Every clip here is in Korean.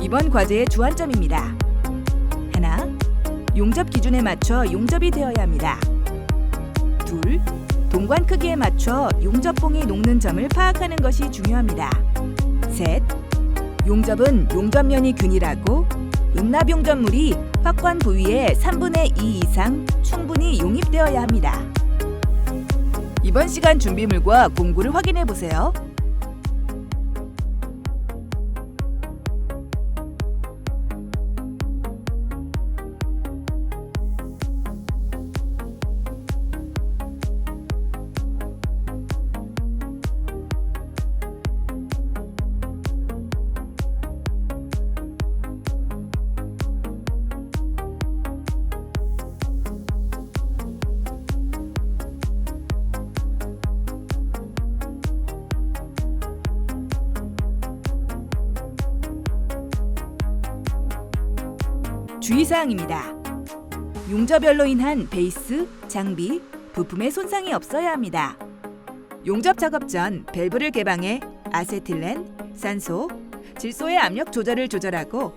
이번 과제의 주안점입니다. 하나, 용접 기준에 맞춰 용접이 되어야 합니다. 둘, 동관 크기에 맞춰 용접봉이 녹는 점을 파악하는 것이 중요합니다. 셋, 용접은 용접면이 균일하고 은납 용접물이 확관 부위의 3분의 2 이상 충분히 용입되어야 합니다. 이번 시간 준비물과 공구를 확인해 보세요. 주의사항입니다. 용접열로 인한 베이스, 장비, 부품에 손상이 없어야 합니다. 용접 작업 전 밸브를 개방해 아세틸렌, 산소, 질소의 압력 조절을 조절하고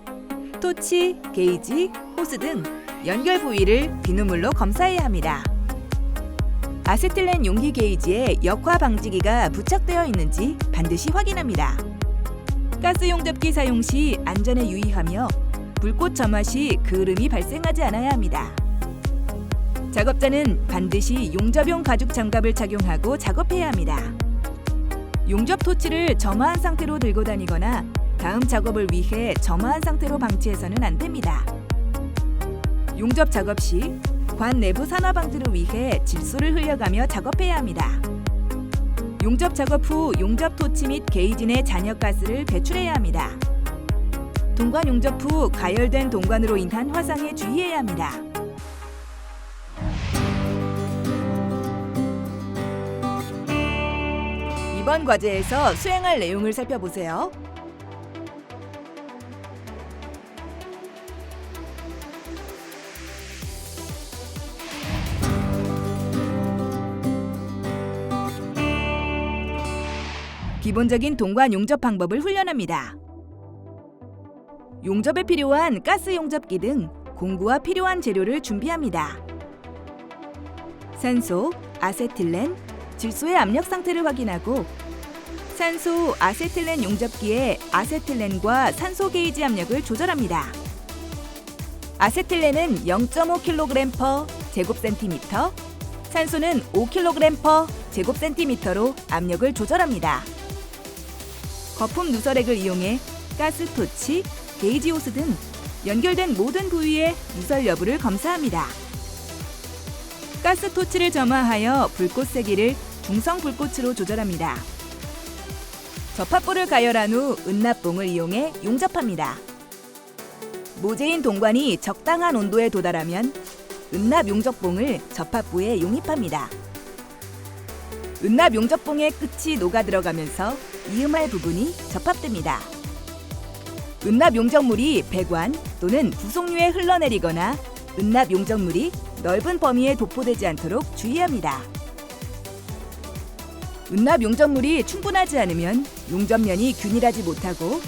토치, 게이지, 호스 등 연결 부위를 비누물로 검사해야 합니다. 아세틸렌 용기 게이지에 역화 방지기가 부착되어 있는지 반드시 확인합니다. 가스 용접기 사용 시 안전에 유의하며 불꽃 점화 시 그을음이 발생하지 않아야 합니다. 작업자는 반드시 용접용 가죽 장갑을 착용하고 작업해야 합니다. 용접 토치를 점화한 상태로 들고 다니거나 다음 작업을 위해 점화한 상태로 방치해서는 안 됩니다. 용접 작업 시 관 내부 산화 방지를 위해 질소를 흘려가며 작업해야 합니다. 용접 작업 후 용접 토치 및 게이지 내 잔여가스를 배출해야 합니다. 동관 용접 후 가열된 동관으로 인한 화상에 주의해야 합니다. 이번 과제에서 수행할 내용을 살펴보세요. 기본적인 동관 용접 방법을 훈련합니다. 용접에 필요한 가스 용접기 등 공구와 필요한 재료를 준비합니다. 산소, 아세틸렌, 질소의 압력 상태를 확인하고 산소, 아세틸렌 용접기에 아세틸렌과 산소 게이지 압력을 조절합니다. 아세틸렌은 0.5kg 제곱센티미터, 산소는 5kg 제곱센티미터로 압력을 조절합니다. 거품 누설액을 이용해 가스 토치, 게이지 호스 등 연결된 모든 부위의 누설 여부를 검사합니다. 가스 토치를 점화하여 불꽃 세기를 중성 불꽃으로 조절합니다. 접합부를 가열한 후 은납봉을 이용해 용접합니다. 모재인 동관이 적당한 온도에 도달하면 은납 용접봉을 접합부에 용입합니다. 은납 용접봉의 끝이 녹아 들어가면서 이음할 부분이 접합됩니다. 은납 용접물이 배관 또는 부속류에 흘러내리거나 은납 용접물이 넓은 범위에 도포되지 않도록 주의합니다. 은납 용접물이 충분하지 않으면 용접면이 균일하지 못하고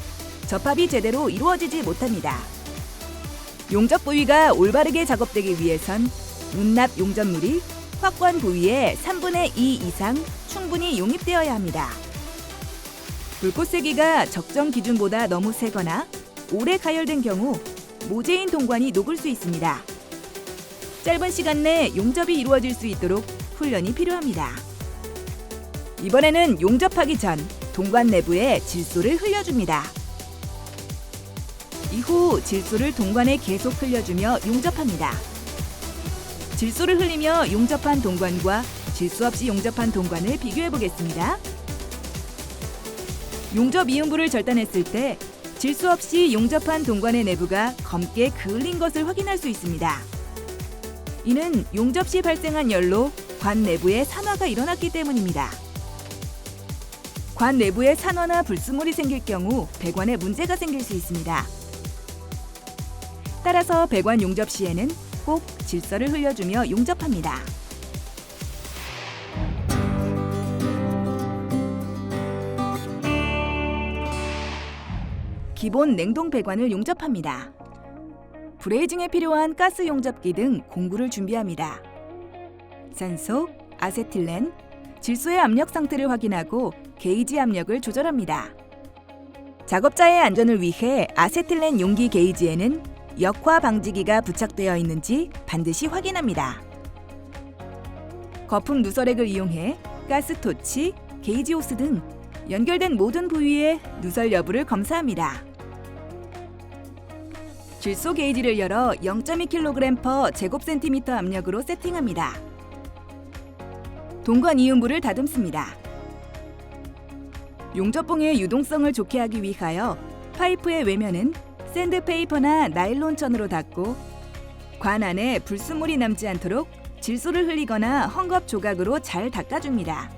접합이 제대로 이루어지지 못합니다. 용접 부위가 올바르게 작업되기 위해선 은납 용접물이 확관 부위의 3분의 2 이상 충분히 용입되어야 합니다. 불꽃 세기가 적정 기준보다 너무 세거나 오래 가열된 경우 모재인 동관이 녹을 수 있습니다. 짧은 시간 내 용접이 이루어질 수 있도록 훈련이 필요합니다. 이번에는 용접하기 전 동관 내부에 질소를 흘려줍니다. 이후 질소를 동관에 계속 흘려주며 용접합니다. 질소를 흘리며 용접한 동관과 질소 없이 용접한 동관을 비교해 보겠습니다. 용접 이음부를 절단했을 때 질소 없이 용접한 동관의 내부가 검게 그을린 것을 확인할 수 있습니다. 이는 용접 시 발생한 열로 관 내부에 산화가 일어났기 때문입니다. 관 내부에 산화나 불순물이 생길 경우 배관에 문제가 생길 수 있습니다. 따라서 배관 용접 시에는 꼭 질소를 흘려주며 용접합니다. 기본 냉동 배관을 용접합니다. 브레이징에 필요한 가스 용접기 등 공구를 준비합니다. 산소, 아세틸렌, 질소의 압력 상태를 확인하고 게이지 압력을 조절합니다. 작업자의 안전을 위해 아세틸렌 용기 게이지에는 역화 방지기가 부착되어 있는지 반드시 확인합니다. 거품 누설액을 이용해 가스토치, 게이지 호스 등 연결된 모든 부위의 누설 여부를 검사합니다. 질소 게이지를 열어 0.2kg/제곱센티미터 압력으로 세팅합니다. 동관 이음부를 다듬습니다. 용접봉의 유동성을 좋게 하기 위하여 파이프의 외면은 샌드페이퍼나 나일론천으로 닦고 관 안에 불순물이 남지 않도록 질소를 흘리거나 헝겊 조각으로 잘 닦아줍니다.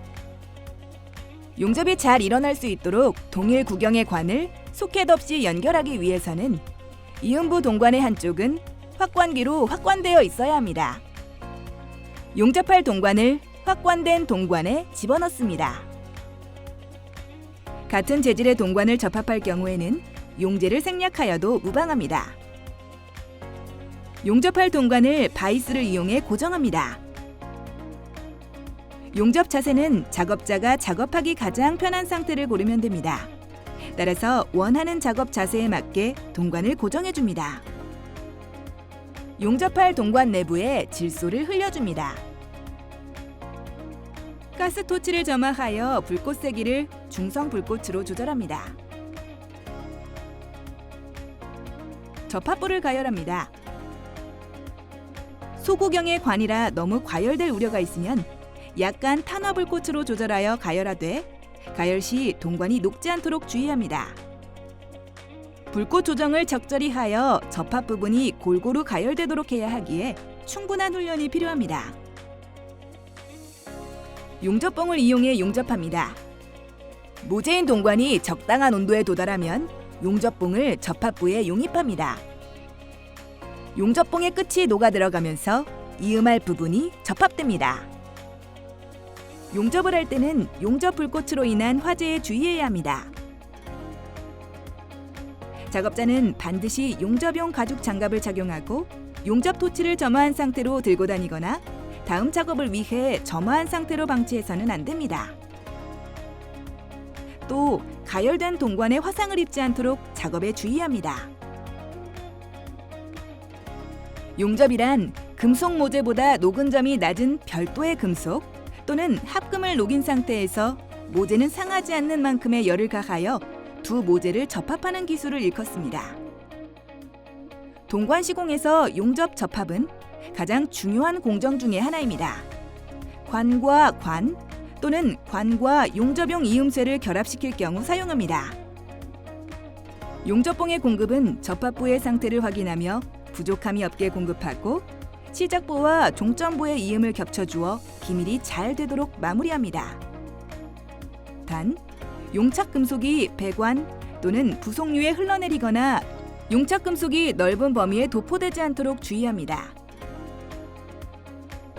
용접이 잘 일어날 수 있도록 동일 구경의 관을 소켓 없이 연결하기 위해서는 이음부 동관의 한쪽은 확관기로 확관되어 있어야 합니다. 용접할 동관을 확관된 동관에 집어넣습니다. 같은 재질의 동관을 접합할 경우에는 용재를 생략하여도 무방합니다. 용접할 동관을 바이스를 이용해 고정합니다. 용접 자세는 작업자가 작업하기 가장 편한 상태를 고르면 됩니다. 따라서 원하는 작업 자세에 맞게 동관을 고정해줍니다. 용접할 동관 내부에 질소를 흘려줍니다. 가스토치를 점화하여 불꽃 세기를 중성 불꽃으로 조절합니다. 접합부를 가열합니다. 소구경의 관이라 너무 과열될 우려가 있으면 약간 탄화 불꽃으로 조절하여 가열하되 가열 시 동관이 녹지 않도록 주의합니다. 불꽃 조정을 적절히 하여 접합 부분이 골고루 가열되도록 해야 하기에 충분한 훈련이 필요합니다. 용접봉을 이용해 용접합니다. 모재인 동관이 적당한 온도에 도달하면 용접봉을 접합부에 용입합니다. 용접봉의 끝이 녹아 들어가면서 이음할 부분이 접합됩니다. 용접을 할 때는 용접 불꽃으로 인한 화재에 주의해야 합니다. 작업자는 반드시 용접용 가죽 장갑을 착용하고 용접 토치를 점화한 상태로 들고 다니거나 다음 작업을 위해 점화한 상태로 방치해서는 안 됩니다. 또 가열된 동관에 화상을 입지 않도록 작업에 주의합니다. 용접이란 금속 모재보다 녹은 점이 낮은 별도의 금속 또는 합금을 녹인 상태에서 모재는 상하지 않는 만큼의 열을 가하여 두 모재를 접합하는 기술을 일컫습니다. 동관 시공에서 용접 접합은 가장 중요한 공정 중의 하나입니다. 관과 관 또는 관과 용접용 이음쇠를 결합시킬 경우 사용합니다. 용접봉의 공급은 접합부의 상태를 확인하며 부족함이 없게 공급하고 시작부와 종점부의 이음을 겹쳐주어 기밀이 잘 되도록 마무리합니다. 단, 용착 금속이 배관 또는 부속류에 흘러내리거나 용착 금속이 넓은 범위에 도포되지 않도록 주의합니다.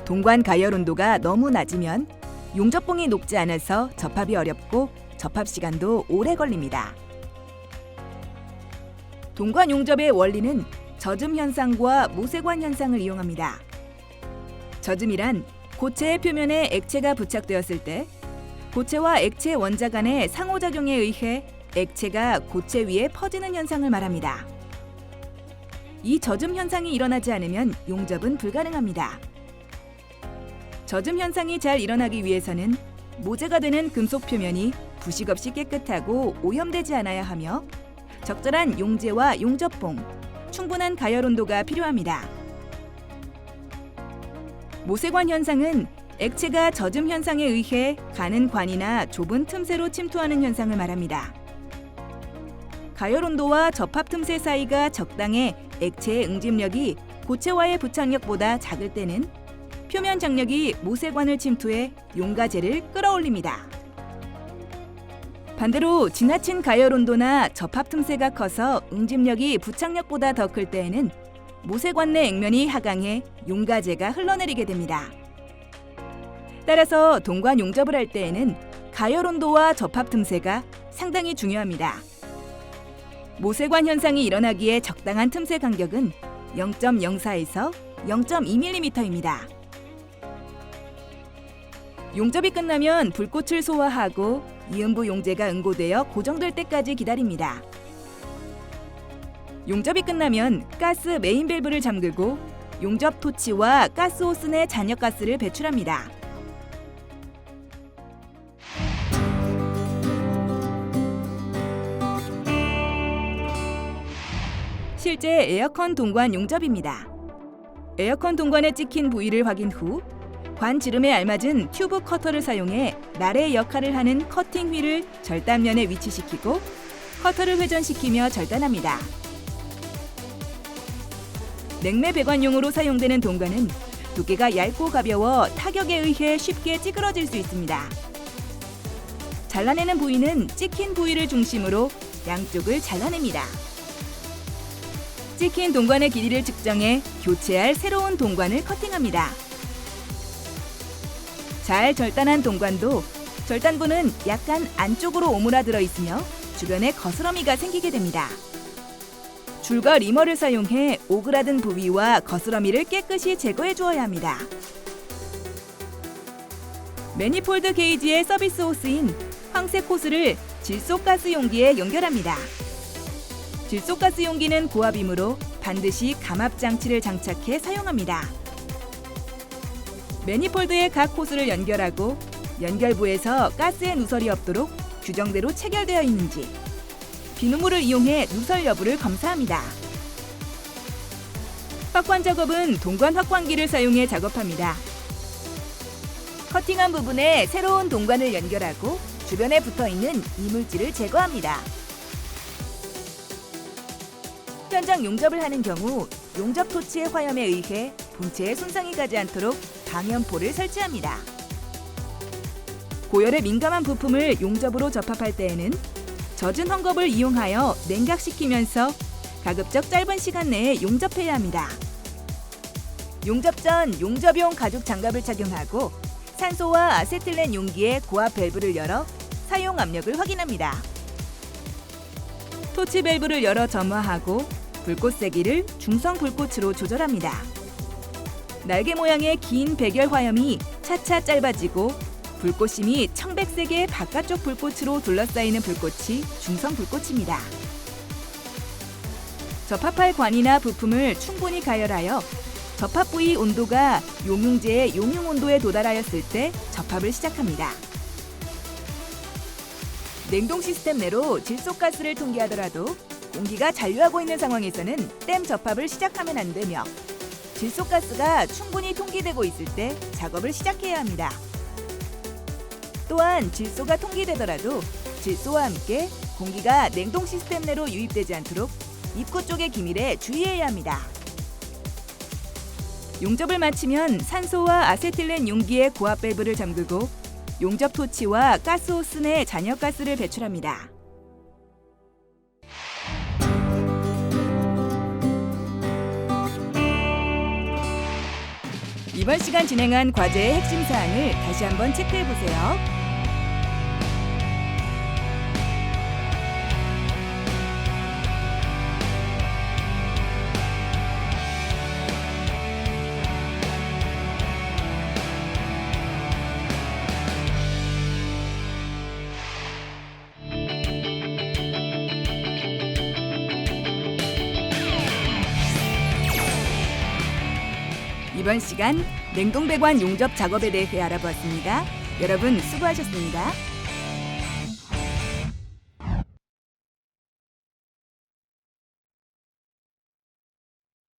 동관 가열 온도가 너무 낮으면 용접봉이 녹지 않아서 접합이 어렵고 접합 시간도 오래 걸립니다. 동관 용접의 원리는 젖음 현상과 모세관 현상을 이용합니다. 젖음이란 고체의 표면에 액체가 부착되었을 때 고체와 액체 원자 간의 상호작용에 의해 액체가 고체 위에 퍼지는 현상을 말합니다. 이 젖음 현상이 일어나지 않으면 용접은 불가능합니다. 젖음 현상이 잘 일어나기 위해서는 모재가 되는 금속 표면이 부식 없이 깨끗하고 오염되지 않아야 하며 적절한 용재와 용접봉, 충분한 가열 온도가 필요합니다. 모세관 현상은 액체가 젖음 현상에 의해 가는 관이나 좁은 틈새로 침투하는 현상을 말합니다. 가열 온도와 접합 틈새 사이가 적당해 액체의 응집력이 고체와의 부착력보다 작을 때는 표면 장력이 모세관을 침투해 용가제를 끌어올립니다. 반대로 지나친 가열 온도나 접합 틈새가 커서 응집력이 부착력보다 더 클 때에는 모세관 내 액면이 하강해 용가제가 흘러내리게 됩니다. 따라서 동관 용접을 할 때에는 가열 온도와 접합 틈새가 상당히 중요합니다. 모세관 현상이 일어나기에 적당한 틈새 간격은 0.04에서 0.2mm입니다. 용접이 끝나면 불꽃을 소화하고 이음부 용제가 응고되어 고정될 때까지 기다립니다. 용접이 끝나면 가스 메인 밸브를 잠그고 용접 토치와 가스 호스 내 잔여가스를 배출합니다. 실제 에어컨 동관 용접입니다. 에어컨 동관에 찍힌 부위를 확인 후 관 지름에 알맞은 튜브 커터를 사용해 날의 역할을 하는 커팅 휠을 절단면에 위치시키고 커터를 회전시키며 절단합니다. 냉매 배관용으로 사용되는 동관은 두께가 얇고 가벼워 타격에 의해 쉽게 찌그러질 수 있습니다. 잘라내는 부위는 찍힌 부위를 중심으로 양쪽을 잘라냅니다. 찍힌 동관의 길이를 측정해 교체할 새로운 동관을 커팅합니다. 잘 절단한 동관도 절단부는 약간 안쪽으로 오므라들어 있으며 주변에 거스러미가 생기게 됩니다. 줄과 리머를 사용해 오그라든 부위와 거스러미를 깨끗이 제거해 주어야 합니다. 매니폴드 게이지의 서비스 호스인 황색 호스를 질소가스 용기에 연결합니다. 질소가스 용기는 고압이므로 반드시 감압 장치를 장착해 사용합니다. 매니폴드의 각 호스를 연결하고 연결부에서 가스의 누설이 없도록 규정대로 체결되어 있는지 비누물을 이용해 누설 여부를 검사합니다. 확관 작업은 동관 확관기를 사용해 작업합니다. 커팅한 부분에 새로운 동관을 연결하고 주변에 붙어있는 이물질을 제거합니다. 현장 용접을 하는 경우 용접 토치의 화염에 의해 본체에 손상이 가지 않도록 방염포를 설치합니다. 고열에 민감한 부품을 용접으로 접합할 때에는 젖은 헝겊을 이용하여 냉각시키면서 가급적 짧은 시간 내에 용접해야 합니다. 용접 전 용접용 가죽 장갑을 착용하고 산소와 아세틸렌 용기의 고압 밸브를 열어 사용 압력을 확인합니다. 토치 밸브를 열어 점화하고 불꽃 세기를 중성 불꽃으로 조절합니다. 날개 모양의 긴 백열 화염이 차차 짧아지고 불꽃심이 청백색의 바깥쪽 불꽃으로 둘러싸이는 불꽃이 중성 불꽃입니다. 접합할 관이나 부품을 충분히 가열하여 접합 부위 온도가 용융제의 용융 온도에 도달하였을 때 접합을 시작합니다. 냉동 시스템 내로 질소가스를 통기하더라도 공기가 잔류하고 있는 상황에서는 댐 접합을 시작하면 안 되며 질소가스가 충분히 통기되고 있을 때 작업을 시작해야 합니다. 또한 질소가 통기되더라도 질소와 함께 공기가 냉동 시스템 내로 유입되지 않도록 입구 쪽의 기밀에 주의해야 합니다. 용접을 마치면 산소와 아세틸렌 용기의 고압 밸브를 잠그고 용접 토치와 가스 호스 내 잔여가스를 배출합니다. 이번 시간 진행한 과제의 핵심 사항을 다시 한번 체크해 보세요. 이번 시간 냉동 배관 용접 작업에 대해 알아보았습니다. 여러분 수고하셨습니다.